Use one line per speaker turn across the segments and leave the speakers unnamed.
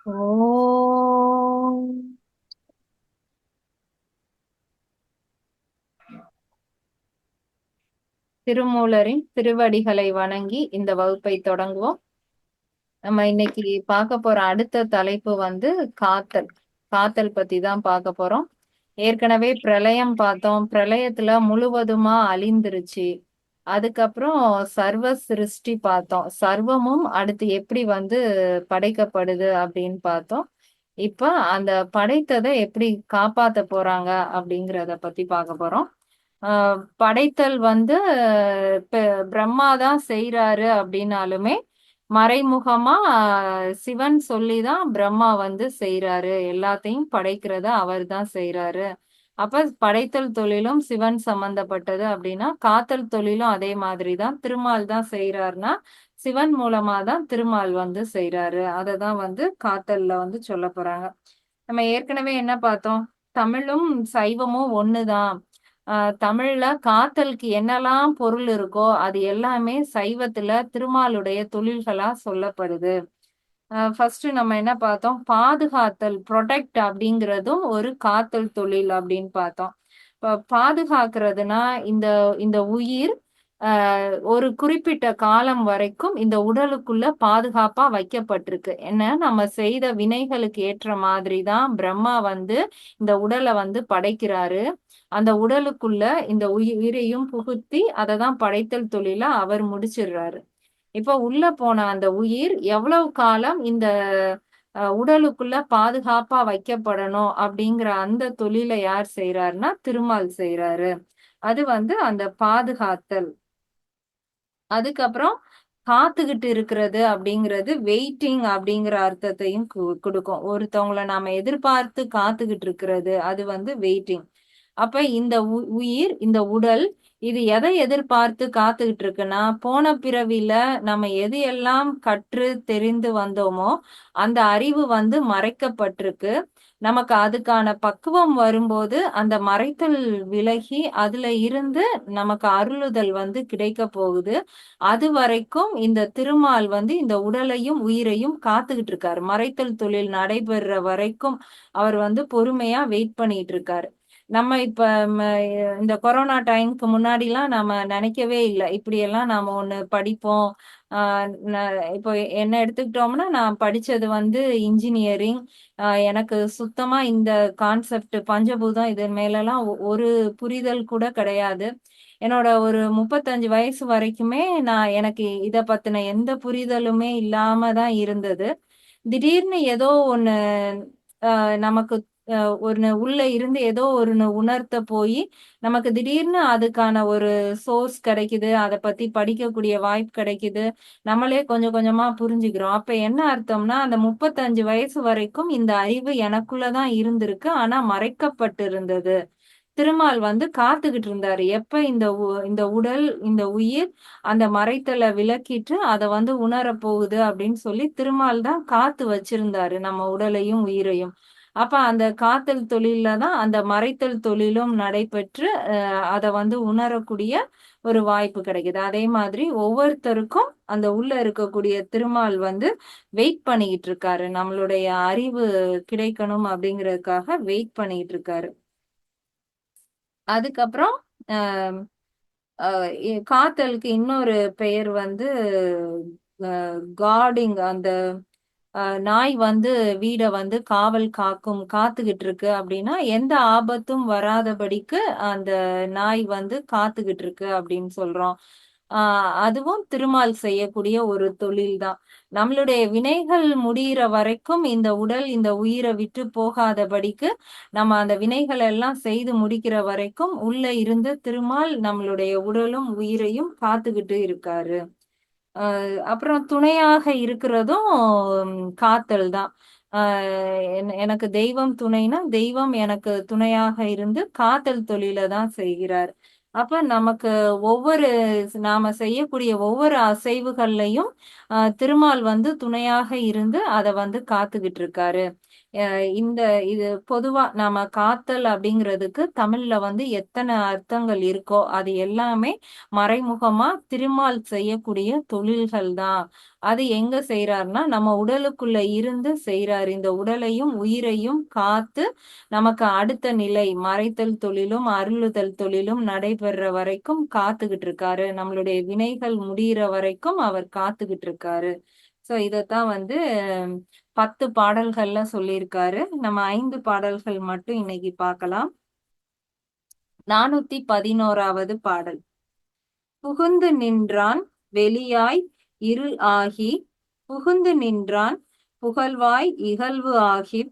ஓம். திருமூலரின் திருவடிகளை வணங்கி இந்த வகுப்பை தொடங்குவோம். நம்ம இன்னைக்கு பார்க்க போற அடுத்த தலைப்பு வந்து காத்தல். காத்தல் பத்தி தான் பார்க்க போறோம். ஏற்கனவே பிரளயம் பார்த்தோம். பிரளயத்துல முழுவதுமா அழிந்துருச்சு. அதுக்கப்புறம் சர்வ சிருஷ்டி பார்த்தோம். சர்வமும் அடுத்து எப்படி வந்து படைக்கப்படுது அப்படின்னு பார்த்தோம். இப்ப அந்த படைத்ததை எப்படி காப்பாத்த போறாங்க அப்படிங்கிறத பத்தி பார்க்க போறோம். படைத்தல் வந்து பிரம்மா தான் செய்யறாரு அப்படின்னாலுமே மறைமுகமா சிவன் சொல்லிதான் பிரம்மா வந்து செய்யறாரு. எல்லாத்தையும் படைக்கிறத அவர் தான் செய்யறாரு. அப்ப படைத்தல் தொழிலும் சிவன் சம்பந்தப்பட்டது அப்படின்னா காத்தல் தொழிலும் அதே மாதிரிதான் திருமால் தான் செய்யறாருன்னா சிவன் மூலமா தான் திருமால் வந்து செய்யறாரு. அததான் வந்து காத்தல்ல வந்து சொல்ல போறாங்க. நம்ம ஏற்கனவே என்ன பார்த்தோம்? தமிழும் சைவமும் ஒண்ணுதான். தமிழ்ல காத்தலுக்கு என்னெல்லாம் பொருள் இருக்கோ அது எல்லாமே சைவத்துல திருமாலுடைய தொழில்களா சொல்லப்படுது. ஃபர்ஸ்ட் நம்ம என்ன பார்த்தோம்? பாதுகாத்தல், ப்ரொடெக்ட் அப்படிங்கிறதும் ஒரு காத்தல் தொழில் அப்படின்னு பார்த்தோம். இப்ப பாதுகாக்கிறதுனா இந்த இந்த உயிர் ஒரு குறிப்பிட்ட காலம் வரைக்கும் இந்த உடலுக்குள்ள பாதுகாப்பா வைக்கப்பட்டிருக்கு. என்ன நம்ம செய்த வினைகளுக்கு ஏற்ற மாதிரி தான் பிரம்மா வந்து இந்த உடலை வந்து படைக்கிறாரு. அந்த உடலுக்குள்ள இந்த உயிரையும் புகுத்தி அதை தான் படைத்தல் தொழில அவர் முடிச்சிடுறாரு. இப்ப உள்ள போன அந்த உயிர் எவ்வளவு காலம் இந்த உடலுக்குள்ள பாதுகாப்பா வைக்கப்படணும் அப்படிங்கிற அந்த தொழிலை யார் செய்யறாருன்னா திருமால் செய்யறாரு. அது வந்து அந்த பாதுகாத்தல். அதுக்கப்புறம் காத்துக்கிட்டு இருக்கிறது அப்படிங்கிறது வெயிட்டிங் அப்படிங்கிற அர்த்தத்தையும் கொடுக்கும். ஒருத்தவங்கள நாம எதிர்பார்த்து காத்துக்கிட்டு இருக்கிறது அது வந்து வெயிட்டிங். அப்ப இந்த உயிர், இந்த உடல், இது எதை எதிர்பார்த்து காத்துக்கிட்டு இருக்குன்னா போன பிறவில நம்ம எது எல்லாம் கற்று தெரிந்து வந்தோமோ அந்த அறிவு வந்து மறைக்கப்பட்டிருக்கு. நமக்கு அதுக்கான பக்குவம் வரும்போது அந்த மறைத்தல் விலகி அதுல இருந்து நமக்கு அருளுதல் வந்து கிடைக்க போகுது. அது வரைக்கும் இந்த திருமால் வந்து இந்த உடலையும் உயிரையும் காத்துக்கிட்டு இருக்காரு. மறைத்தல் தொழில் நடைபெற வரைக்கும் அவர் வந்து பொறுமையா வெயிட் பண்ணிட்டு இருக்காரு. நம்ம இப்ப இந்த கொரோனா டைம்க்கு முன்னாடிலாம் நம்ம நினைக்கவே இல்லை இப்படியெல்லாம் நாம ஒண்ணு படிப்போம். இப்போ என்ன எடுத்துக்கிட்டோம்னா நான் படிச்சது வந்து இன்ஜினியரிங். எனக்கு சுத்தமா இந்த கான்செப்ட் பஞ்சபூதம் இது மேலலாம் ஒரு புரிதல் கூட கிடையாது. என்னோட ஒரு 35 வயசு வரைக்குமே நான் எனக்கு இத பத்தின எந்த புரிதலுமே இல்லாம தான் இருந்தது. திடீர்னு ஏதோ ஒண்ணு நமக்கு ஒண்ணு உள்ள இருந்து ஏதோ ஒண்ணு உணர்த்த போய் நமக்கு திடீர்னு அதுக்கான ஒரு சோர்ஸ் கிடைக்குது. அத பத்தி படிக்கக்கூடிய வாய்ப்பு கிடைக்குது. நம்மளே கொஞ்சம் கொஞ்சமா புரிஞ்சுக்கிறோம். அப்ப என்ன அர்த்தம்னா அந்த 35 வயசு வரைக்கும் இந்த அறிவு எனக்குள்ள தான் இருந்திருக்கு. ஆனா மறைக்கப்பட்டு இருந்தது. திருமால் வந்து காத்துக்கிட்டு இருந்தாரு. எப்ப இந்த உடல், இந்த உயிர் அந்த மறைத்தலை விலக்கிட்டு அத வந்து உணரப் போகுது அப்படின்னு சொல்லி திருமால் தான் காத்து வச்சிருந்தாரு நம்ம உடலையும் உயிரையும். அப்ப அந்த காத்தல் தொழில்ல தான் அந்த மறைத்தல் தொழிலும் நடைபெற்று அத வந்து உணரக்கூடிய ஒரு வாய்ப்பு கிடைக்குது. அதே மாதிரி ஒவ்வொருத்தருக்கும் அந்த உள்ள இருக்கக்கூடிய திருமால் வந்து வெயிட் பண்ணிக்கிட்டு இருக்காரு. நம்மளுடைய அறிவு கிடைக்கணும் அப்படிங்கிறதுக்காக வெயிட் பண்ணிக்கிட்டு இருக்காரு. அதுக்கப்புறம் அஹ் காத்தலுக்கு இன்னொரு பெயர் வந்து கார்டிங். அந்த நாய் வந்து வீட வந்து காவல் காக்கும் காத்துக்கிட்டு இருக்கு அப்படின்னா எந்த ஆபத்தும் வராதபடிக்கு அந்த நாய் வந்து காத்துக்கிட்டு இருக்கு அப்படின்னு சொல்றோம். அதுவும் திருமால் செய்யக்கூடிய ஒரு தொழில் தான். நம்மளுடைய வினைகள் முடியிற வரைக்கும் இந்த உடல் இந்த உயிரை விட்டு போகாதபடிக்கு நம்ம அந்த வினைகள் எல்லாம் செய்து முடிக்கிற வரைக்கும் உள்ள இருந்து திருமால் நம்மளுடைய உடலும் உயிரையும் காத்துக்கிட்டு இருக்காரு. அப்புறம் துணையாக இருக்கிறதும் காத்தல் தான். எனக்கு தெய்வம் துணைனா தெய்வம் எனக்கு துணையாக இருந்து காத்தல் தொழில தான் செய்கிறார். அப்ப நமக்கு ஒவ்வொரு நாம செய்யக்கூடிய ஒவ்வொரு அசைவுகள்லையும் திருமால் வந்து துணையாக இருந்து அதை வந்து காத்துக்கிட்டு இருக்காரு. இந்த இது பொதுவா நாம காத்தல் அப்படிங்கிறதுக்கு தமிழ்ல வந்து எத்தனை அர்த்தங்கள் இருக்கோ அது எல்லாமே மறைமுகமா திருமால் செய்யக்கூடிய தொழில்கள் தான். அது எங்க செய்யறாருன்னா நம்ம உடலுக்குள்ள இருந்து செய்யறாரு. இந்த உடலையும் உயிரையும் காத்து நமக்கு அடுத்த நிலை மறைத்தல் தொழிலும் அருளுதல் தொழிலும் நடைபெற வரைக்கும் காத்துக்கிட்டு இருக்காரு. நம்மளுடைய வினைகள் முடியிற வரைக்கும் அவர் காத்துக்கிட்டு இருக்காரு. சோ இதத்தான் வந்து 10 பாடல்கள்ல சொல்லியிருக்காரு. நம்ம 5 பாடல்கள் மட்டும் இன்னைக்கு பார்க்கலாம். 411வது பாடல். புகுந்து நின்றான் வெளியாய் இருள் ஆகி, புகுந்து நின்றான் புகழ்வாய் இகழ்வு ஆகி,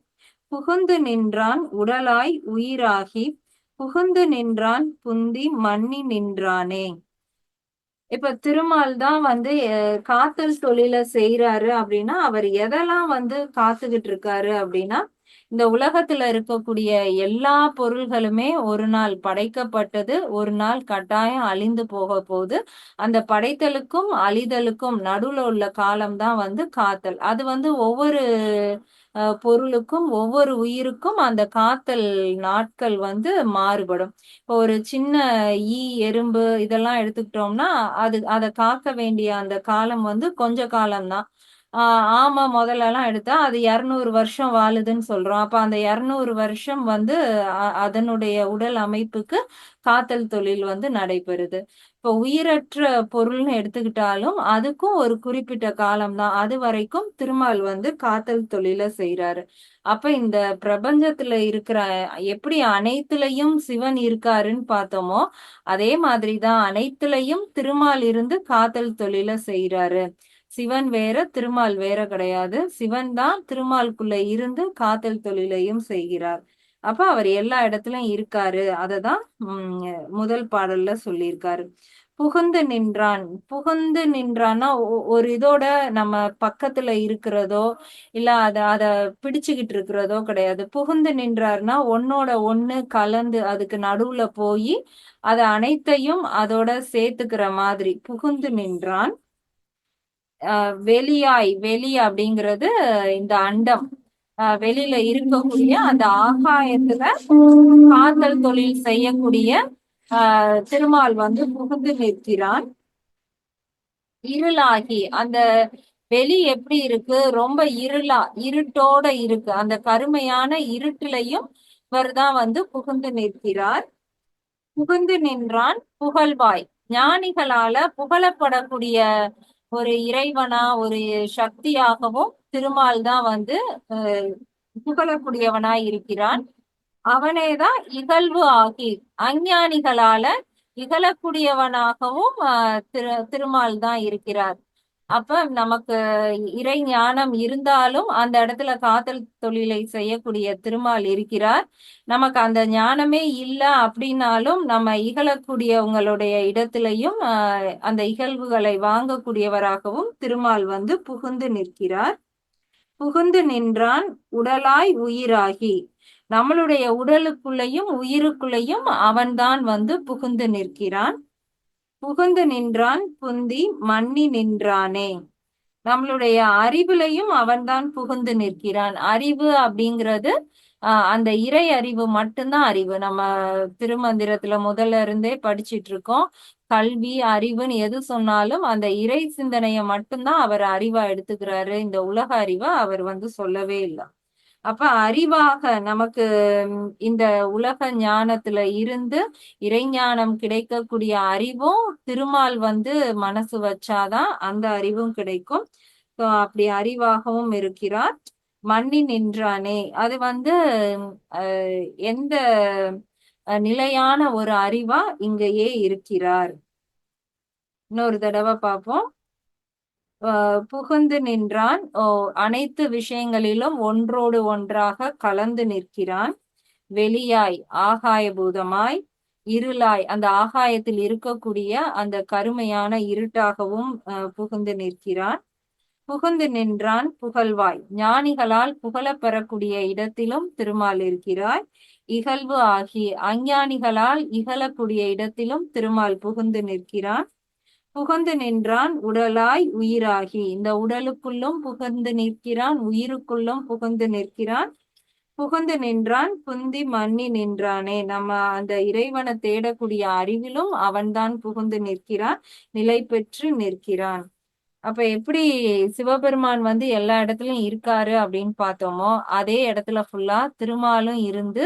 புகுந்து நின்றான் உடலாய் உயிராகி, புகுந்து நின்றான் புந்தி மன்னி நின்றானே. இப்ப திருமால் தான் வந்து காத்தல் தொழில செய்யறாரு அப்படின்னா அவர் எதெல்லாம் வந்து காத்துக்கிட்டு இருக்காரு அப்படின்னா, இந்த உலகத்துல இருக்கக்கூடிய எல்லா பொருள்களுமே ஒரு நாள் படைக்கப்பட்டது, ஒரு நாள் கட்டாயம் அழிந்து போக போகுது. அந்த படைத்தலுக்கும் அழிதலுக்கும் நடுவுல உள்ள காலம்தான் வந்து காத்தல். அது வந்து ஒவ்வொரு பொருளுக்கும் ஒவ்வொரு உயிருக்கும் அந்த காத்தல் நாட்கள் வந்து மாறுபடும். இப்போ ஒரு சின்ன ஈ, எறும்பு இதெல்லாம் எடுத்துக்கிட்டோம்னா அதை காக்க வேண்டிய அந்த காலம் வந்து கொஞ்ச காலம்தான். ஆமா முதல்ல எல்லாம் எடுத்தா அது 200 வருஷம் வாழுதுன்னு சொல்றோம். அப்ப அந்த 200 வருஷம் வந்து அதனுடைய உடல் அமைப்புக்கு காத்தல் தொழில் வந்து நடைபெறுது. இப்போ உயிரற்ற பொருள்னு எடுத்துக்கிட்டாலும் அதுக்கும் ஒரு குறிப்பிட்ட காலம்தான். அது வரைக்கும் திருமால் வந்து காத்தல் தொழில செய்யறாரு. அப்ப இந்த பிரபஞ்சத்துல இருக்கிற எப்படி அனைத்துலயும் சிவன் இருக்காருன்னு பார்த்தோமோ அதே மாதிரிதான் அனைத்துலயும் திருமால் இருந்து காத்தல் தொழில செய்யறாரு. சிவன் வேற திருமால் வேற கிடையாது. சிவன் தான் திருமாலுக்குள்ள இருந்து காத்தல் தொழிலையும் செய்கிறார். அப்ப அவர் எல்லா இடத்துலயும் இருக்காரு. அததான் முதல் பாடல்ல சொல்லியிருக்காரு. புகுந்து நின்றான். புகுந்து நின்றான்னா ஒரு இதோட நம்ம பக்கத்துல இருக்கிறதோ இல்ல அத பிடிச்சுக்கிட்டு இருக்கிறதோ கிடையாது. புகுந்து நின்றார்னா ஒன்னோட ஒண்ணு கலந்து அதுக்கு நடுவுல போய் அத அனைத்தையும் அதோட சேர்த்துக்கிற மாதிரி புகுந்து நின்றான். வெளி அப்படிங்கிறது இந்த அண்டம், வெளியில இருக்கக்கூடிய அந்த ஆகாயத்துல காத்தல் தொழில் செய்யக்கூடிய திருமால் வந்து புகுந்து நிற்கிறான். இருளாகி அந்த வெளி எப்படி இருக்கு, ரொம்ப இருட்டோட இருக்கு. அந்த கருமையான இருட்டிலையும் இவர்தான் வந்து புகுந்து நிற்கிறார். புகுந்து நின்றான் புகழ்வாய். ஞானிகளால புகழப்படக்கூடிய ஒரு இறைவனா ஒரு சக்தியாகவும் திருமால் தான் வந்து புகழக்கூடியவனாய் இருக்கிறான். அவனேதான் இகழ்வு ஆகி அஞ்ஞானிகளால இகழக்கூடியவனாகவும் திருமால் தான் இருக்கிறார். அப்ப நமக்கு இறை ஞானம் இருந்தாலும் அந்த இடத்துல காதல் தொழிலை செய்யக்கூடிய திருமால் இருக்கிறார். நமக்கு அந்த ஞானமே இல்லை அப்படின்னாலும் நம்ம இகழக்கூடியவங்களுடைய இடத்திலையும் அந்த இகழ்வுகளை வாங்கக்கூடியவராகவும் திருமால் வந்து புகுந்து நிற்கிறார். புகுந்து நின்றான் உடலாய் உயிராகி. நம்மளுடைய உடலுக்குள்ளேயும் உயிருக்குள்ளேயும் அவன்தான் வந்து புகுந்து நிற்கிறான். புகுந்து நின்றான் புந்தி மன்னி நின்றானே. நம்மளுடைய அறிவுலையும் அவன்தான் புகுந்து நிற்கிறான். அறிவு அப்படிங்கிறது அந்த இறை அறிவு மட்டும்தான் அறிவு. நம்ம திருமந்திரத்துல முதல்ல இருந்தே படிச்சிட்டு இருக்கோம். கல்வி அறிவுன்னு எது சொன்னாலும் அந்த இறை சிந்தனைய மட்டும்தான் அவர் அறிவா எடுத்துக்கிறாரு. இந்த உலக அறிவை அவர் வந்து சொல்லவே இல்லை. அப்ப அறிவாக நமக்கு இந்த உலக ஞானத்துல இருந்து இறைஞானம் கிடைக்கக்கூடிய அறிவும் திருமால் வந்து மனசு வச்சாதான் அந்த அறிவும் கிடைக்கும். அப்படி அறிவாகவும் இருக்கிறார். மன்னி நின்றானே அது வந்து எந்த நிலையான ஒரு அறிவா இங்கேயே இருக்கிறார். இன்னொரு தடவை பார்ப்போம். புகுந்து நின்றான். அனைத்து விஷயங்களிலும் ஒன்றோடு ஒன்றாக கலந்து நிற்கிறான். வெளியாய் ஆகாயபூதமாய், இருளாய் அந்த ஆகாயத்தில் இருக்கக்கூடிய அந்த கருமையான இருட்டாகவும் புகுந்து நிற்கிறான். புகுந்து நின்றான் புகழ்வாய். ஞானிகளால் புகழப்பெறக்கூடிய இடத்திலும் திருமால் இருக்கிறாய். இகழ்வு ஆகி அஞ்ஞானிகளால் இகழக்கூடிய இடத்திலும் திருமால் புகுந்து நிற்கிறான். புகுந்து நின்றான் உடலாய் உயிராகி. இந்த உடலுக்குள்ளும் புகுந்து நிற்கிறான், உயிருக்குள்ளும் புகுந்து நிற்கிறான். புகுந்து நின்றான் புந்தி மன்னி நின்றானே. நம்ம அந்த இறைவனை தேடக்கூடிய அறிவிலும் அவன்தான் புகுந்து நிற்கிறான், நிலை பெற்று நிற்கிறான். அப்ப எப்படி சிவபெருமான் வந்து எல்லா இடத்துலயும் இருக்காரு அப்படின்னு பார்த்தோமோ, அதே இடத்துல ஃபுல்லா திருமாலும் இருந்து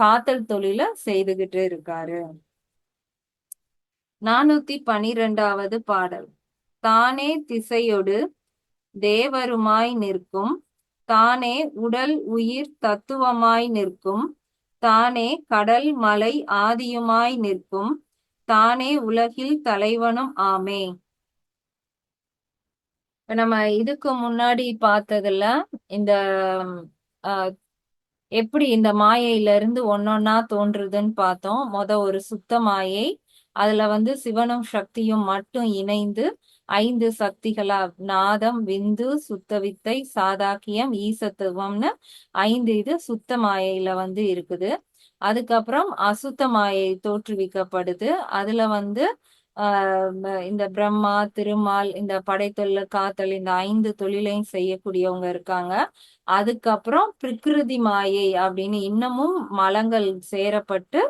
காத்தல் தொழில செய்துகிட்டு இருக்காரு. 412வது பாடல். தானே திசையொடு தேவருமாய் நிற்கும், தானே உடல் உயிர் தத்துவமாய் நிற்கும், தானே கடல் மலை ஆதியுமாய் நிற்கும், தானே உலகில் தலைவனும் ஆமே. நம்ம இதுக்கு முன்னாடி பார்த்ததுல இந்த எப்படி இந்த மாயையில இருந்து ஒன்னொன்னா தோன்றுதுன்னு பார்த்தோம். ஒரு சுத்த மாயை, அதுல வந்து சிவனும் சக்தியும் மட்டும் இணைந்து 5 சக்திகளா நாதம், விந்து, சுத்த வித்தை, சாதாக்கியம், ஈசத்துவம்னு 5 இது சுத்த மாயையில வந்து இருக்குது. அதுக்கப்புறம் அசுத்த மாயை தோற்றுவிக்கப்படுது. அதுல வந்து இந்த பிரம்மா, திருமால், இந்த படைத்தொழில், காத்தல், இந்த 5 தொழிலையும் செய்யக்கூடியவங்க இருக்காங்க. அதுக்கப்புறம் பிரகிருதி மாயை அப்படின்னு இன்னமும் மலங்கள் சேரப்பட்டு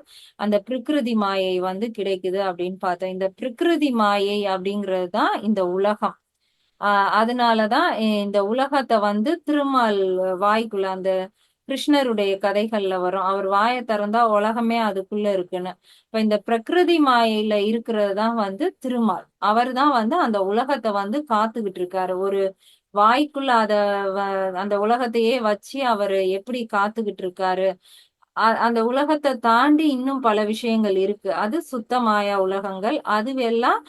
அந்த பிரகிருதி மாயை வந்து கிடைக்குது அப்படின்னு பார்த்தோம். இந்த பிரகிருதி மாயை அப்படிங்கிறது தான் இந்த உலகம். அதனாலதான் இந்த உலகத்தை வந்து திருமால் வாய்க்குள்ள அந்த கிருஷ்ணருடைய கதைகள்ல வரும். அவர் வாயை திறந்தா உலகமே அதுக்குள்ள இருக்குன்னு. இப்ப இந்த பிரகிருதி மாயையில இருக்கிறது தான் வந்து திருமால். அவர் தான் வந்து அந்த உலகத்தை வந்து காத்துக்கிட்டு இருக்காரு. ஒரு வாய்க்குள்ள அந்த உலகத்தையே வச்சு அவர் எப்படி காத்துக்கிட்டு இருக்காரு. அந்த உலகத்தை தாண்டி இன்னும் பல விஷயங்கள் இருக்கு. அது சுத்தமாய உலகங்கள். அதுவெல்லாம்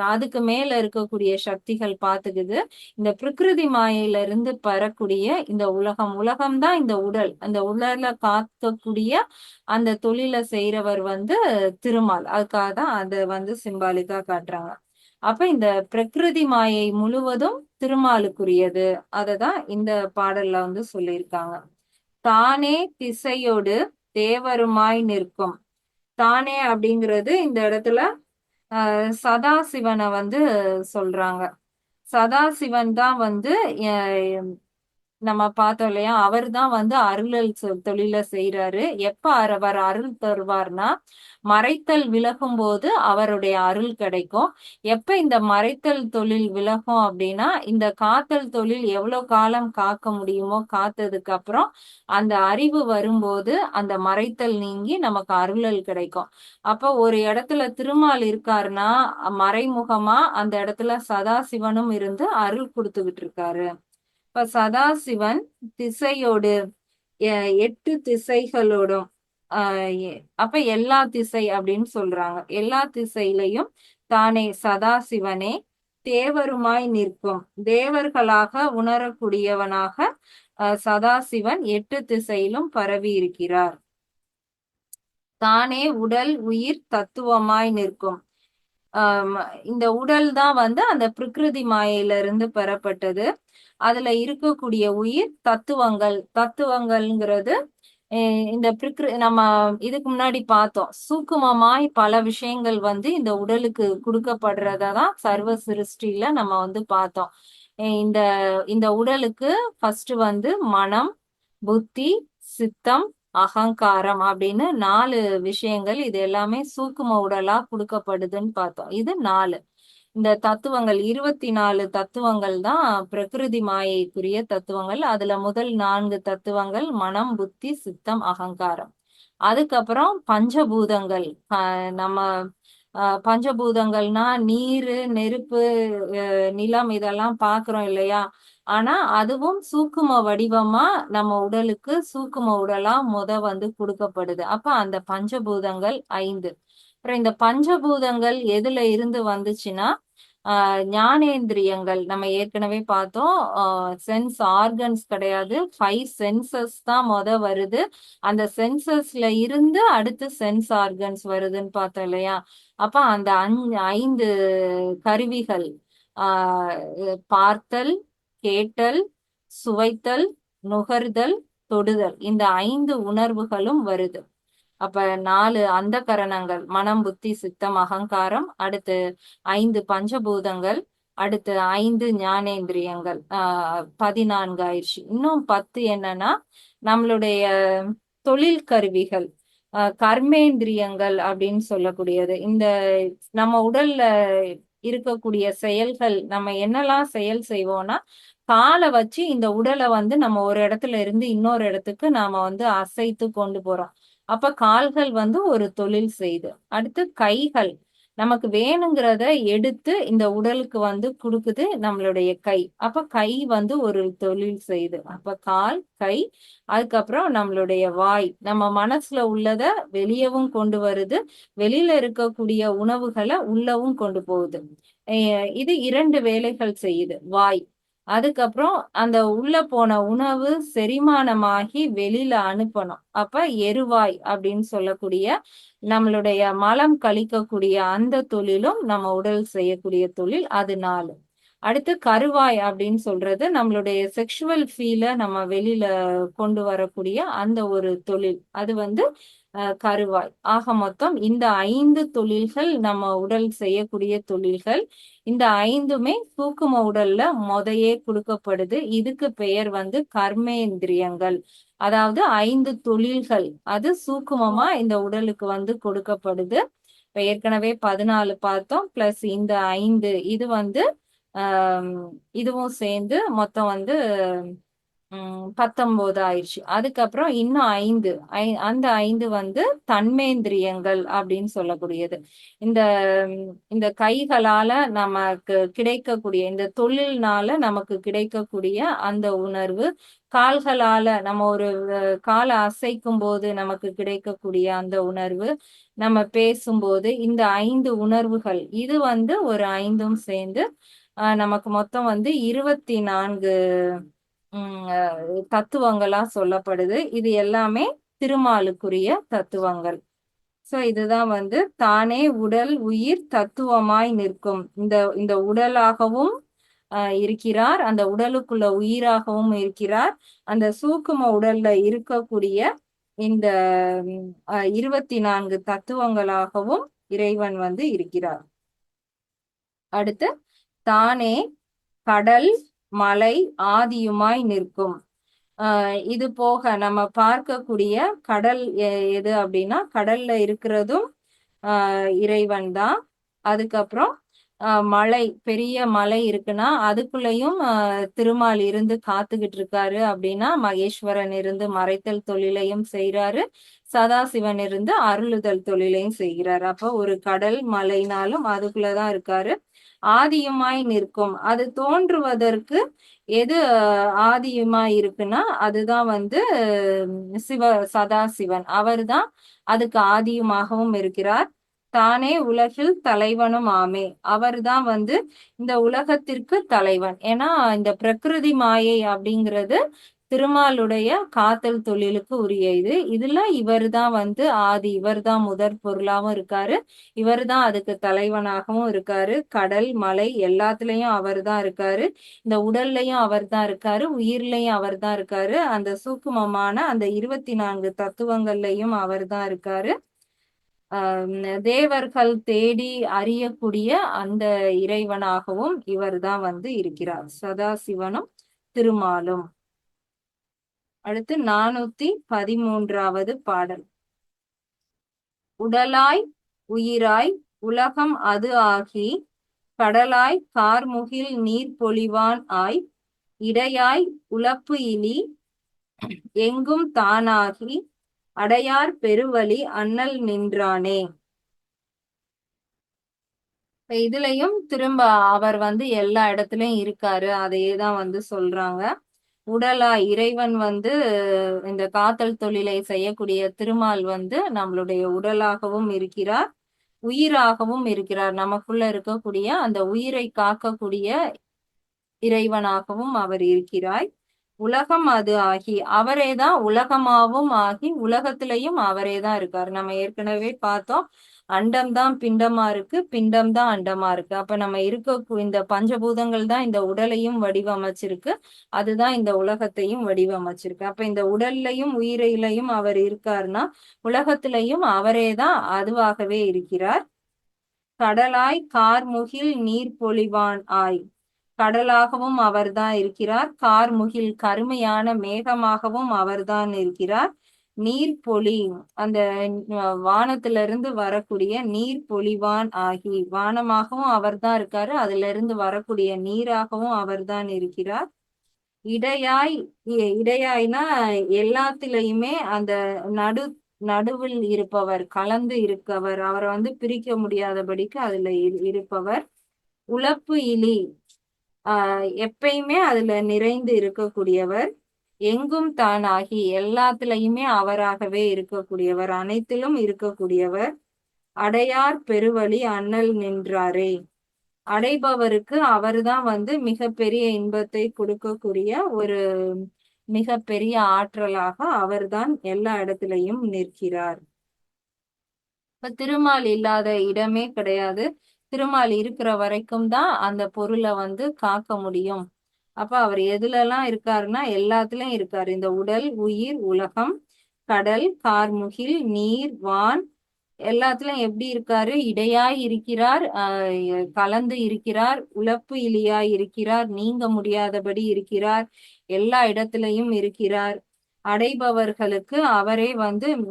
அதுக்கு மேல இருக்கக்கூடிய சக்திகள் பாத்துக்குது. இந்த பிரகிருதி மாயையில இருந்து பெறக்கூடிய இந்த உலகம்தான் இந்த உடல். அந்த உடலை காக்கக்கூடிய அந்த தொழிலை செய்யறவர் வந்து திருமால். அதுக்காக தான் அதை வந்து சிம்பாலிக்கா காட்டுறாங்க. அப்ப இந்த பிரகிருதி மாயை முழுவதும் திருமாலுக்குரியது. அததான் இந்த பாடல்ல வந்து சொல்லியிருக்காங்க. தானே திசையோடு தேவருமாய் நிற்கும். தானே அப்படிங்கிறது இந்த இடத்துல சதாசிவனை வந்து சொல்றாங்க. சதாசிவன் தான் வந்து நம்ம பார்த்தோம் இல்லையா, அவர் தான் வந்து அருளல் தொழில செய்யறாரு. எப்ப அவர் அருள் தருவார்னா, மறைத்தல் விலகும் போது அவருடைய அருள் கிடைக்கும். எப்ப இந்த மறைத்தல் தொழில் விலகும் அப்படின்னா, இந்த காத்தல் தொழில் எவ்வளவு காலம் காக்க முடியுமோ காத்ததுக்கு அப்புறம் அந்த அறிவு வரும்போது அந்த மறைத்தல் நீங்கி நமக்கு அருளல் கிடைக்கும். அப்ப ஒரு இடத்துல திருமால் இருக்காருன்னா மறைமுகமா அந்த இடத்துல சதாசிவனும் இருந்து அருள் கொடுத்துக்கிட்டு இருக்காரு. இப்ப சதாசிவன் திசையோடு 8 திசைகளோடும் அப்ப எல்லா திசை அப்படின்னு சொல்றாங்க. எல்லா திசையிலையும் தானே சதாசிவனே தேவருமாய் நிற்கும். தேவர்களாக உணரக்கூடியவனாக சதாசிவன் 8 திசையிலும் பரவி இருக்கிறார். தானே உடல் உயிர் தத்துவமாய் நிற்கும். இந்த உடல் தான் வந்து அந்த பிரகிருதி மாயையில இருந்து பெறப்பட்டது. அதுல இருக்கக்கூடிய உயிர் தத்துவங்கள்ங்கிறது இந்த நம்ம இதுக்கு முன்னாடி பார்த்தோம். சூக்குமமாய் பல விஷயங்கள் வந்து இந்த உடலுக்கு கொடுக்கப்படுறதான் சர்வ சிருஷ்டியில நம்ம வந்து பார்த்தோம். இந்த இந்த உடலுக்கு ஃபர்ஸ்ட் வந்து மனம், புத்தி, சித்தம், அகங்காரம் அப்படின்னு 4 விஷயங்கள். இது எல்லாமே சூக்கும உடலா கொடுக்கப்படுதுன்னு பார்த்தோம். இது 4. இந்த தத்துவங்கள் 24 தத்துவங்கள் தான் பிரகிருதி மாயைக்குரிய தத்துவங்கள். அதுல முதல் 4 தத்துவங்கள் மனம், புத்தி, சித்தம், அகங்காரம். அதுக்கப்புறம் பஞ்சபூதங்கள். நம்ம பஞ்சபூதங்கள்னா நீரு, நெருப்பு, நிலம் இதெல்லாம் பாக்குறோம் இல்லையா. ஆனா அதுவும் சூக்கும வடிவமா நம்ம உடலுக்கு சூக்கும உடலா வந்து கொடுக்கப்படுது. அப்ப அந்த பஞ்சபூதங்கள் 5. அப்புறம் இந்த பஞ்சபூதங்கள் எதுல இருந்து வந்துச்சுன்னா ஞானேந்திரியங்கள். நம்ம ஏற்கனவே பார்த்தோம். சென்ஸ் ஆர்கன்ஸ் கிடையாது, 5 சென்சஸ் தான் வருது. அந்த சென்சஸ்ல இருந்து அடுத்து சென்ஸ் ஆர்கன்ஸ் வருதுன்னு பார்த்தோம் இல்லையா. அப்ப அந்த 5 கருவிகள் பார்த்தல், கேட்டல், சுவைத்தல், நுகர்தல், தொடுதல், இந்த 5 உணர்வுகளும் வருது. அப்ப 4 அந்த கரணங்கள் மனம், புத்தி, சித்தம், அகங்காரம். அடுத்து 5 பஞ்சபூதங்கள். அடுத்து 5 ஞானேந்திரியங்கள் 14 ஆயிடுச்சு. இன்னும் 10 என்னன்னா நம்மளுடைய தொழில் கருவிகள், கர்மேந்திரியங்கள் அப்படின்னு சொல்லக்கூடியது. இந்த நம்ம உடல்ல இருக்கக்கூடிய செயல்கள், நம்ம என்னெல்லாம் செயல் செய்வோம்னா காலை வச்சு இந்த உடலை வந்து நம்ம ஒரு இடத்துல இருந்து இன்னொரு இடத்துக்கு நாம வந்து அசைத்து கொண்டு போறோம். அப்ப கால்கள் வந்து ஒரு தொழில் செய்யுது. அடுத்து கைகள், நமக்கு வேணுங்கிறத எடுத்து இந்த உடலுக்கு வந்து கொடுக்குது நம்மளுடைய கை. அப்ப கை வந்து ஒரு தொழில் செய்யுது. அப்ப கால், கை, அதுக்கப்புறம் நம்மளுடைய வாய், நம்ம மனசுல உள்ளத வெளியவும் கொண்டு வருது, வெளியில இருக்கக்கூடிய உணவுகளை உள்ளவும் கொண்டு போகுது. இது 2 வேலைகள் செய்யுது வாய். அதுக்கப்புறம் அந்த உள்ள போன உணவு செரிமானமாகி வெளியில அனுப்பணும். அப்ப எருவாய் அப்படின்னு சொல்லக்கூடிய நம்மளுடைய மலம் கழிக்கக்கூடிய அந்த தொழிலும் நம்ம உடல் செய்யக்கூடிய தொழில். அது 4. அடுத்து கருவாய் அப்படின்னு சொல்றது நம்மளுடைய செக்ஷுவல் ஃபீல நம்ம வெளியில கொண்டு வரக்கூடிய அந்த ஒரு தொழில். அது வந்து கருவாய். ஆக மொத்தம் இந்த 5 தொழில்கள் நம்ம உடல் செய்யக்கூடிய தொழில்கள். இந்த 5மே சூக்கும உடல்ல முதையே கொடுக்கப்படுது. இதுக்கு பெயர் வந்து கர்மேந்திரியங்கள். அதாவது 5 தொழில்கள் அது சூக்குமமா இந்த உடலுக்கு வந்து கொடுக்கப்படுது. இப்ப ஏற்கனவே 14 பார்த்தோம், பிளஸ் இந்த 5 இது வந்து இதுவும் சேர்ந்து மொத்தம் வந்து 19 ஆயிடுச்சு. அதுக்கப்புறம் இன்னும் 5, அந்த 5 வந்து தன்மேந்திரியங்கள் அப்படின்னு சொல்லக்கூடியது. இந்த இந்த கைகளால நமக்கு கிடைக்கக்கூடிய, இந்த தொழில்னால நமக்கு கிடைக்கக்கூடிய அந்த உணர்வு, கால்களால நம்ம ஒரு காலை அசைக்கும் போது நமக்கு கிடைக்கக்கூடிய அந்த உணர்வு, நம்ம பேசும்போது இந்த 5 உணர்வுகள், இது வந்து ஒரு 5ம் சேர்ந்து நமக்கு மொத்தம் வந்து 24 தத்துவங்களா சொல்லப்படுது. இது எல்லாமே திருமாலுக்குரிய தத்துவங்கள். சோ இதுதான் வந்து தானே உடல் உயிர் தத்துவமாய் நிற்கும். இந்த இந்த உடலாகவும் இருக்கிறார், அந்த உடலுக்குள்ள உயிராகவும் இருக்கிறார். அந்த சூக்கும உடல்ல இருக்கக்கூடிய இந்த 24 தத்துவங்களாகவும் இறைவன் வந்து இருக்கிறார். அடுத்து தானே கடல் மலை ஆதியுமாய் நிற்கும். இது போக நம்ம பார்க்கக்கூடிய கடல் எது அப்படின்னா கடல்ல இருக்கிறதும் இறைவன் தான். அதுக்கப்புறம் மலை, பெரிய மலை இருக்குன்னா அதுக்குள்ளயும் திருமால் இருந்து காத்துக்கிட்டு இருக்காரு அப்படின்னா மகேஸ்வரன் இருந்து மறைத்தல் தொழிலையும் செய்யறாரு, சதாசிவன் இருந்து அருளுதல் தொழிலையும் செய்கிறார். அப்போ ஒரு கடல் மலைனாலும் அதுக்குள்ளதான் இருக்காரு. ஆதியுமாய் நிற்கும், அது தோன்றுவதற்கு எது ஆதியுமாய் இருக்குன்னா அதுதான் வந்து சதாசிவன். அவர்தான் அதுக்கு ஆதியுமாகவும் இருக்கிறார். தானே உலகில் தலைவனும் ஆமே, அவர்தான் வந்து இந்த உலகத்திற்கு தலைவன். ஏன்னா இந்த பிரகிருதி மாயை அப்படிங்கிறது திருமாலுடைய காத்தல் தொழிலுக்கு உரிய இது. இதுல இவர் தான் வந்து ஆதி, இவர் தான் முதற் பொருளாவும் இருக்காரு, இவர் தான் அதுக்கு தலைவனாகவும் இருக்காரு. கடல் மலை எல்லாத்துலயும் அவர் தான் இருக்காரு, இந்த உடல்லையும் அவர் தான் இருக்காரு, உயிர்லையும் அவர் தான் இருக்காரு, அந்த சூக்குமமான அந்த 24 தத்துவங்கள்லையும் அவர் தான் இருக்காரு. தேவர்கள் தேடி அறியக்கூடிய அந்த இறைவனாகவும் இவர் தான் வந்து இருக்கிறார், சதாசிவனும் திருமாலும். அடுத்து 413வது பாடல். உடலாய் உயிராய் உலகம் அது ஆகி கடலாய் கார்முகில் நீர் பொழிவான் ஆய் இடையாய் உலப்பு இலி எங்கும் தானாகி அடையார் பெருவழி அண்ணல் நின்றானே. இதுலயும் திரும்ப அவர் வந்து எல்லா இடத்துலயும் இருக்காரு, அதையேதான் வந்து சொல்றாங்க. உடலா இறைவன் வந்து இந்த காத்தல் தொழிலை செய்யக்கூடிய திருமால் வந்து நம்மளுடைய உடலாகவும் இருக்கிறார், உயிராகவும் இருக்கிறார். நமக்குள்ள இருக்கக்கூடிய அந்த உயிரை காக்கக்கூடிய இறைவனாகவும் அவர் இருக்கிறாய். உலகம் அது ஆகி அவரேதான் உலகமாவும் ஆகி உலகத்திலையும் அவரேதான் இருக்காரு. நம்ம ஏற்கனவே பார்த்தோம், அண்டம் தான் பிண்டமா இருக்கு, பிண்டம் தான் அண்டமா இருக்கு. அப்ப நம்ம இருக்க இந்த பஞ்சபூதங்கள் தான் இந்த உடலையும் வடிவமைச்சிருக்கு, அதுதான் இந்த உலகத்தையும் வடிவமைச்சிருக்கு. அப்ப இந்த உடல்லையும் உயிரிலையும் அவர் இருக்காருன்னா உலகத்திலையும் அவரேதான் அதுவாகவே இருக்கிறார். கடலாய் கார்முகில் நீர் பொழிவான் ஆய். கடலாகவும் அவர்தான் இருக்கிறார். கார்முகில் கருமையான மேகமாகவும் அவர்தான் இருக்கிறார். நீர் பொழி, அந்த வானத்திலிருந்து வரக்கூடிய நீர் பொழிவான் ஆகி, வானமாகவும் அவர்தான் இருக்காரு, அதுல இருந்து வரக்கூடிய நீராகவும் அவர்தான் இருக்கிறார். இடையாய், இடையாய்னா எல்லாத்திலையுமே அந்த நடு நடுவில் இருப்பவர், கலந்து இருக்கவர், அவரை பிரிக்க முடியாதபடிக்கு அதுல இருப்பவர். உலப்பு இலி, எப்பயுமே அதுல நிறைந்து இருக்கக்கூடியவர். எங்கும் தான் ஆகி, எல்லாத்திலையுமே அவராகவே இருக்கக்கூடியவர், அனைத்திலும் இருக்கக்கூடியவர். அடையார் பெருவழி அண்ணல் நின்றாரே. அடைபவருக்கு அவர்தான் மிகப்பெரிய இன்பத்தை கொடுக்கக்கூடிய ஒரு மிகப்பெரிய ஆற்றலாக அவர்தான் எல்லா இடத்திலையும் நிற்கிறார். இப்ப திருமால் இல்லாத இடமே கிடையாது. திருமால் இருக்கிற வரைக்கும் தான் அந்த பொருளை காக்க முடியும். அப்ப அவர் எதுலலாம் இருக்காருன்னா எல்லாத்துலயும் இருக்காரு. இந்த உடல், உயிர், உலகம், கடல், கார்முகில், நீர், வான், எல்லாத்துலயும் எப்படி இருக்காரு? இடையாய் இருக்கிறார், கலந்து இருக்கிறார், உலப்பு இலியாய் இருக்கிறார், நீங்க முடியாதபடி இருக்கிறார், எல்லா இடத்திலையும் இருக்கிறார். அடைபவர்களுக்கு அவரே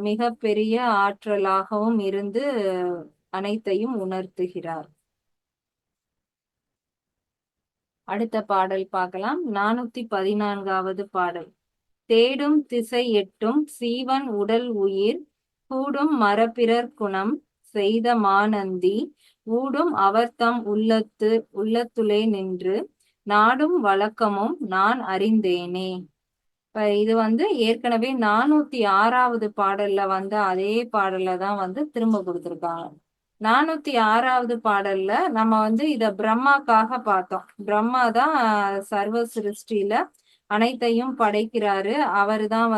மிக பெரிய ஆற்றலாகவும் இருந்து அனைத்தையும் உணர்த்துகிறார். அடுத்த பாடல் பார்க்கலாம். 414வது பாடல். தேடும் திசை எட்டும் சீவன் உடல் உயிர் கூடும் மரபிறர் குணம் செய்த மானந்தி ஊடும் அவர்தம் உள்ளத்துளே நின்று நாடும் வழக்கமும் நான் அறிந்தேனே. இப்ப இது ஏற்கனவே 406வது பாடல்ல அதே பாடல்ல தான் திரும்ப கொடுத்திருக்காங்க. 406வது பாடல்ல நம்ம இத பிரம்மாக்காக பார்த்தோம். பிரம்மா தான் சர்வ சிருஷ்டியில அனைத்தையும் படைக்கிறாரு. அவரு தான்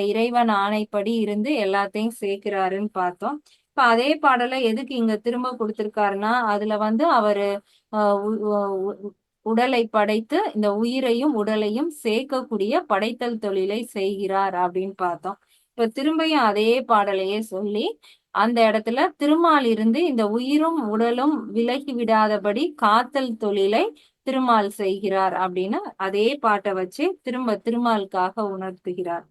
இறைவன் ஆணைப்படி இருந்து எல்லாத்தையும் சேர்க்கிறாருன்னு பார்த்தோம். இப்ப அதே பாடலை எதுக்கு இங்க திரும்ப கொடுத்திருக்காருன்னா, அதுல அவரு உடலை படைத்து இந்த உயிரையும் உடலையும் சேர்க்கக்கூடிய படைத்தல் தொழிலை செய்கிறார் அப்படின்னு பார்த்தோம். இப்ப திரும்பியும் அதே பாடலையே சொல்லி அந்த இடத்துல திருமால் இருந்து இந்த உயிரும் உடலும் விலகி விடாதபடி காத்தல் தொழிலை திருமால் செய்கிறார் அப்படின்னு அதே பாட்டை வச்சு திரும்ப திருமாலுக்காக உணர்த்துகிறார்.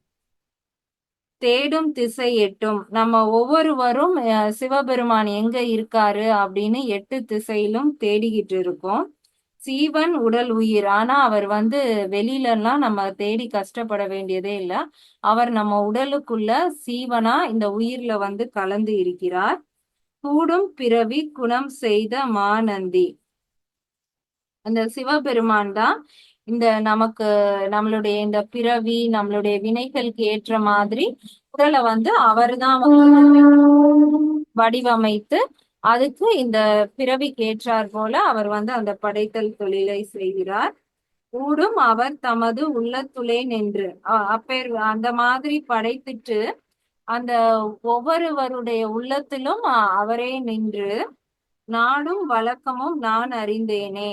தேடும் திசை எட்டும், நம்ம ஒவ்வொருவரும் சிவபெருமான் எங்க இருக்காரு அப்படின்னு 8 திசையிலும் தேடிக்கிட்டு இருக்கோம். சீவன் உடல் உயிர், ஆனா அவர் வெளியிலலாம் நம்ம தேடி கஷ்டப்பட வேண்டியதே இல்லை. அவர் நம்ம உடலுக்குள்ள சீவனா இந்த உயிர்ல கலந்து இருக்கிறார். கூடும் பிறவி குணம் செய்த மானந்தி, அந்த சிவபெருமான் தான் இந்த நமக்கு நம்மளுடைய இந்த பிறவி நம்மளுடைய வினைகளுக்கு ஏற்ற மாதிரி உடலை அவர் தான் வடிவமைத்து அதுக்கு இந்த பிறவிக்கு ஏற்றார் போல அவர் அந்த படைத்தல் தொழிலை செய்கிறார். ஊடும் அவர் தமது உள்ளத்துளே நின்று, அப்பேர் அந்த மாதிரி படைத்துட்டு அந்த ஒவ்வொருவருடைய உள்ளத்திலும் அவரே நின்று நாடும் வழக்கமும் நான் அறிந்தேனே.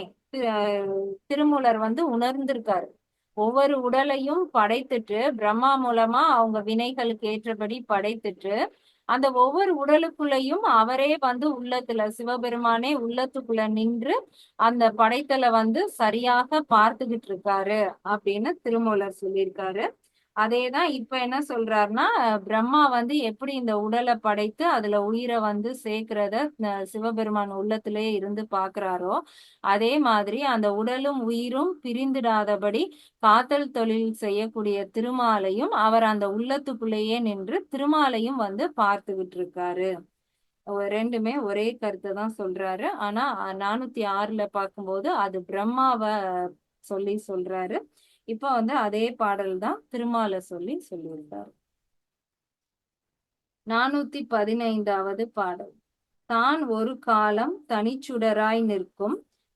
திருமூலர் உணர்ந்திருக்காரு. ஒவ்வொரு உடலையும் படைத்துட்டு பிரம்மா மூலமா அவங்க வினைகளுக்கு ஏற்றபடி படைத்துட்டு அந்த ஒவ்வொரு உடலுக்குள்ளையும் அவரே உள்ளத்துல சிவபெருமானே உள்ளத்துக்குள்ள நின்று அந்த படைத்தலை சரியாக பார்த்துக்கிட்டு இருக்காரு அப்படின்னு திருமூலர் சொல்லியிருக்காரு. அதேதான் இப்ப என்ன சொல்றாருன்னா, பிரம்மா எப்படி இந்த உடலை படைத்து அதுல உயிரை சேர்க்கிறத சிவபெருமான் உள்ளத்திலே இருந்து பாக்குறாரோ, அதே மாதிரி அந்த உடலும் உயிரும் பிரிந்திடாதபடி காத்தல் தொழில் செய்யக்கூடிய திருமாலையும் அவர் அந்த உள்ளத்துக்குள்ளேயே நின்று திருமாலையும் பார்த்துக்கிட்டு இருக்காரு. ரெண்டுமே ஒரே கருத்தை தான் சொல்றாரு. ஆனா 406ல பார்க்கும்போது அது பிரம்மாவை சொல்றாரு. இப்ப அதே பாடல் தான் திருமாலை சொல்லியிருக்காரு. 415வது பாடல். தான் ஒரு காலம் தனிச்சுடராய் நிற்கும்,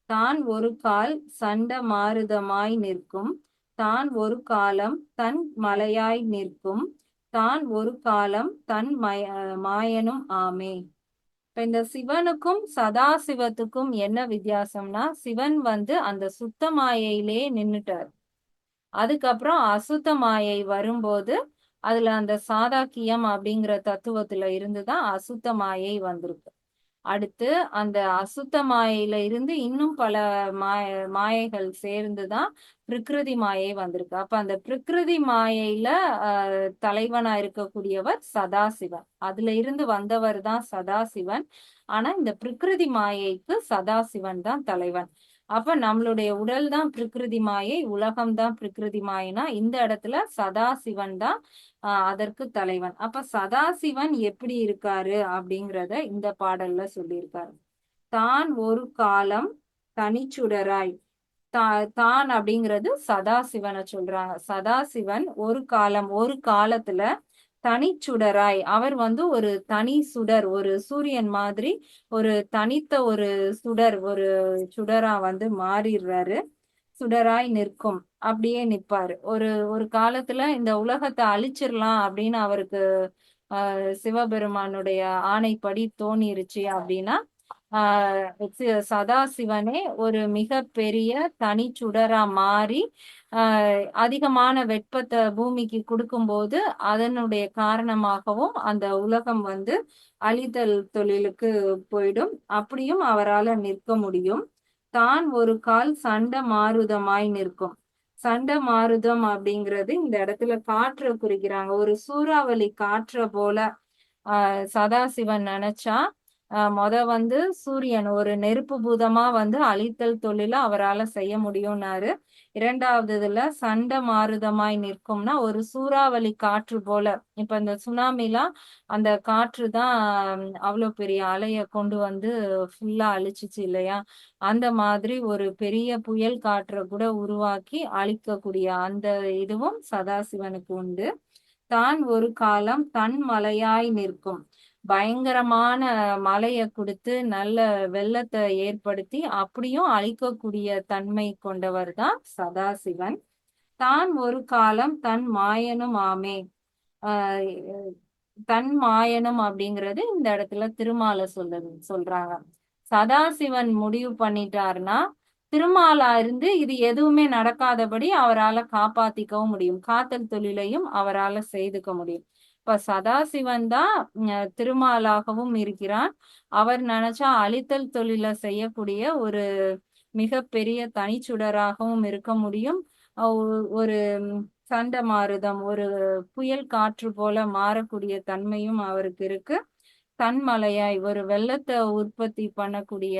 தான் ஒரு கால் சண்ட மாருதமாய் நிற்கும், தான் ஒரு காலம் தன் மலையாய் நிற்கும், தான் ஒரு காலம் தன் மாயனும் ஆமே. இப்ப இந்த சிவனுக்கும் சதாசிவத்துக்கும் என்ன வித்தியாசம்னா, சிவன் அந்த சுத்த மாயையிலே நின்னுட்டார். அதுக்கப்புறம் அசுத்த மாயை வரும்போது அதுல அந்த சாதாக்கியம் அப்படிங்கிற தத்துவத்துல இருந்துதான் அசுத்த மாயை வந்திருக்கு. அடுத்து அந்த அசுத்த மாயையில இருந்து இன்னும் பல மாயைகள் சேர்ந்துதான் பிரகிருதி மாயை வந்திருக்கு. அப்ப அந்த பிரகிருதி மாயையில தலைவனா இருக்கக்கூடியவர் சதாசிவன். அதுல இருந்து வந்தவர் தான் சதாசிவன். ஆனா இந்த பிரகிருதி மாயைக்கு சதாசிவன் தான் தலைவன். அப்ப நம்மளுடைய உடல் தான் பிரகிருதி மாயை, உலகம் தான் பிரகிருதி மாயினா இந்த இடத்துல சதாசிவன் தான் அதற்கு தலைவன். அப்ப சதாசிவன் எப்படி இருக்காரு அப்படிங்கிறத இந்த பாடல்ல சொல்லியிருக்காரு. தான் ஒரு காலம் தனிச்சுடராய். தான் அப்படிங்கிறது சதாசிவனை சொல்றாங்க. சதாசிவன் ஒரு காலம், ஒரு காலத்துல தனிச்சுடராய், அவர் ஒரு தனி சுடர், ஒரு சூரியன் மாதிரி ஒரு தனித்த ஒரு சுடர், ஒரு சுடரா மாறிடுறாரு. சுடராய் நிற்கும், அப்படியே நிற்பாரு. ஒரு ஒரு காலத்துல இந்த உலகத்தை அழிச்சிடலாம் அப்படின்னு அவருக்கு சிவபெருமானுடைய ஆணைப்படி தோணிருச்சு அப்படின்னா சதாசிவனே ஒரு மிக பெரிய தனி சுடரா மாறி அதிகமான வெப்பத்தை பூமிக்கு கொடுக்கும்போது அதனுடைய காரணமாகவும் அந்த உலகம் அழிதல் தொழிலுக்கு போயிடும். அப்படியும் அவரால் நிற்க முடியும். தான் ஒரு கால் சண்ட மாருதமாய் நிற்கும். சண்ட மாருதம் அப்படிங்கிறது இந்த இடத்துல காற்றை குறிக்கிறாங்க. ஒரு காற்ற போல சதாசிவன் நினைச்சா சூரியன் ஒரு நெருப்பு பூதமா அழித்தல் தொழில அவரால் செய்ய முடியும்னாரு. இரண்டாவது இதுல சண்ட மாருதமாய் நிற்கும்னா ஒரு சூறாவளி காற்று போல. இப்ப இந்த சுனாமிலாம் அந்த காற்று தான் அவ்வளவு பெரிய அலைய கொண்டு ஃபுல்லா அழிச்சிச்சு இல்லையா? அந்த மாதிரி ஒரு பெரிய புயல் காற்றை கூட உருவாக்கி அழிக்கக்கூடிய அந்த இதுவும் சதாசிவனுக்கு உண்டு. தான் ஒரு காலம் தன் மலையாய் நிற்கும். பயங்கரமான மழையை கொடுத்து நல்ல வெள்ளத்தை ஏற்படுத்தி அப்படியும் அழிக்கக்கூடிய தன்மை கொண்டவர் தான் சதாசிவன். தான் ஒரு காலம் தன் மாயனும் ஆமே. தன் மாயனும் அப்படிங்கிறது இந்த இடத்துல திருமாலை சொல்றாங்க. சதாசிவன் முடிவு பண்ணிட்டாருன்னா திருமாலா இருந்து இது எதுவுமே நடக்காதபடி அவரால் காப்பாத்திக்கவும் முடியும். காத்தல் தொழிலையும் அவரால் செய்துக்க முடியும். இப்ப சதாசிவன் தான் திருமாலாகவும் இருக்கிறான். அவர் நினைச்சா அழித்தல் தொழில செய்யக்கூடிய ஒரு மிக பெரிய தனிச்சுடராகவும் இருக்க முடியும். ஒரு சண்ட மாருதம், ஒரு புயல் காற்று போல மாறக்கூடிய தன்மையும் அவருக்கு இருக்கு. தன்மலையாய் ஒரு வெள்ளத்தை உற்பத்தி பண்ணக்கூடிய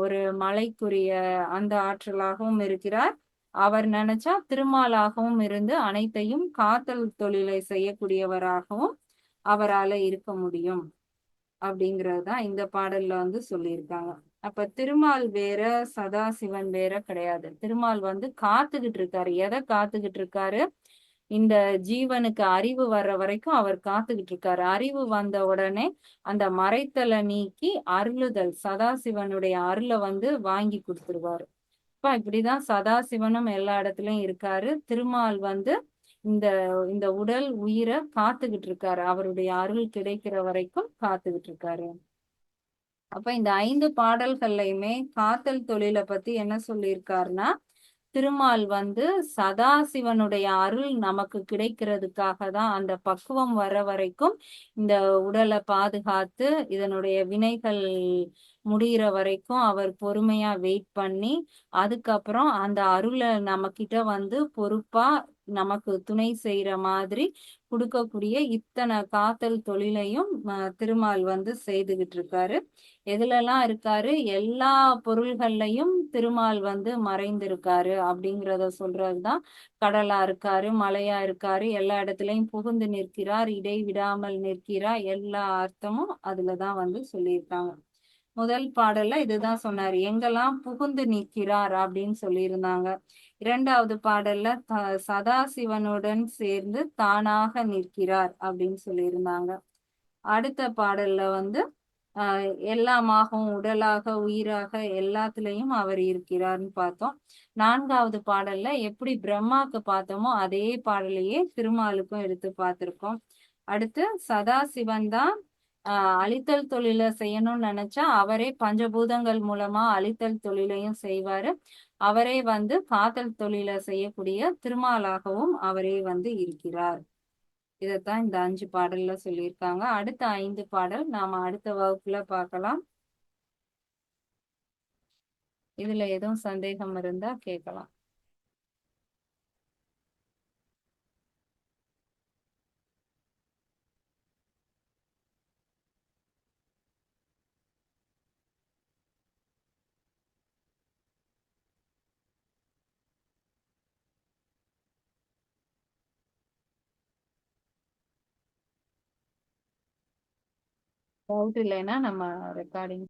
ஒரு மலைக்குரிய அந்த ஆற்றலாகவும் இருக்கிறார். அவர் நினைச்சா திருமாலாகவும் இருந்து அனைத்தையும் காத்தல் தொழிலை செய்யக்கூடியவராகவும் அவரால் இருக்க முடியும் அப்படிங்கறதுதான் இந்த பாடல்ல சொல்லியிருக்காங்க. அப்ப திருமால் வேற, சதாசிவன் வேற கிடையாது. திருமால் காத்துக்கிட்டு இருக்காரு. எதை காத்துக்கிட்டு இருக்காரு? இந்த ஜீவனுக்கு அறிவு வர்ற வரைக்கும் அவர் காத்துக்கிட்டு இருக்காரு. அறிவு வந்த உடனே அந்த மறைத்தலை நீக்கி அருளுதல், சதாசிவனுடைய அருளை வாங்கி கொடுத்துருவாரு. இப்ப இப்படிதான் சதாசிவனும் எல்லா இடத்துலயும் இருக்காரு. திருமால் இந்த இந்த உடல் உயிரை காத்துக்கிட்டு இருக்காரு. அவருடைய அருள் கிடைக்கிற வரைக்கும் காத்துக்கிட்டு இருக்காரு. அப்ப இந்த 5 பாடல்கள்லையுமே காத்தல் தொழிலை பத்தி என்ன சொல்லியிருக்காருன்னா, திருமால் சதாசிவனுடைய அருள் நமக்கு கிடைக்கிறதுக்காக தான் அந்த பக்குவம் வர வரைக்கும் இந்த உடலை பாதுகாத்து இதனுடைய வினைகள் முடிகிற வரைக்கும் அவர் பொறுமையா வெயிட் பண்ணி அதுக்கப்புறம் அந்த அருளை நம்ம கிட்ட பொறுப்பா நமக்கு துணை செய்யற மாதிரி கொடுக்கக்கூடிய இத்தனை காத்தல் தொழிலையும் திருமால் செய்துகிட்டு இருக்காரு. எதுலெல்லாம் இருக்காரு? எல்லா பொருள்கள்லையும் திருமால் மறைந்திருக்காரு அப்படிங்கிறத சொல்றதுதான். கடலா இருக்காரு, மலையா இருக்காரு, எல்லா இடத்துலயும் புகுந்து நிற்கிறார், இடைவிடாமல் நிற்கிறார். எல்லா அர்த்தமும் அதுலதான் சொல்லியிருக்காங்க. முதல் பாடல்ல இதுதான் சொன்னாரு, எங்கெல்லாம் புகுந்து நிற்கிறார் அப்படின்னு சொல்லியிருந்தாங்க. இரண்டாவது பாடல்ல சதாசிவனுடன் சேர்ந்து தானாக நிற்கிறார் அப்படின்னு சொல்லியிருந்தாங்க. அடுத்த பாடல்ல எல்லாமாகவும் உடலாக உயிராக எல்லாத்துலயும் அவர் இருக்கிறார்னு பார்த்தோம். நான்காவது பாடல்ல எப்படி பிரம்மாக்கு பார்த்தோமோ அதே பாடலையே திருமாலுக்கும் எடுத்து பார்த்திருக்கோம். அடுத்து சதாசிவன் தான் அழித்தல் தொழில செய்யணும்னு நினைச்சா அவரே பஞ்சபூதங்கள் மூலமா அழித்தல் தொழிலையும் செய்வாரு. அவரே காத்தல் தொழில செய்யக்கூடிய திருமாலாகவும் அவரே இருக்கிறார். இதைத்தான் இந்த 5 பாடல்ல சொல்லியிருக்காங்க. அடுத்த 5 பாடல் நாம அடுத்த வகுப்புல பார்க்கலாம். இதுல எதுவும் சந்தேகம் இருந்தா கேட்கலாம். டவுட் இல்லைன்னா நம்ம ரெக்கார்டிங்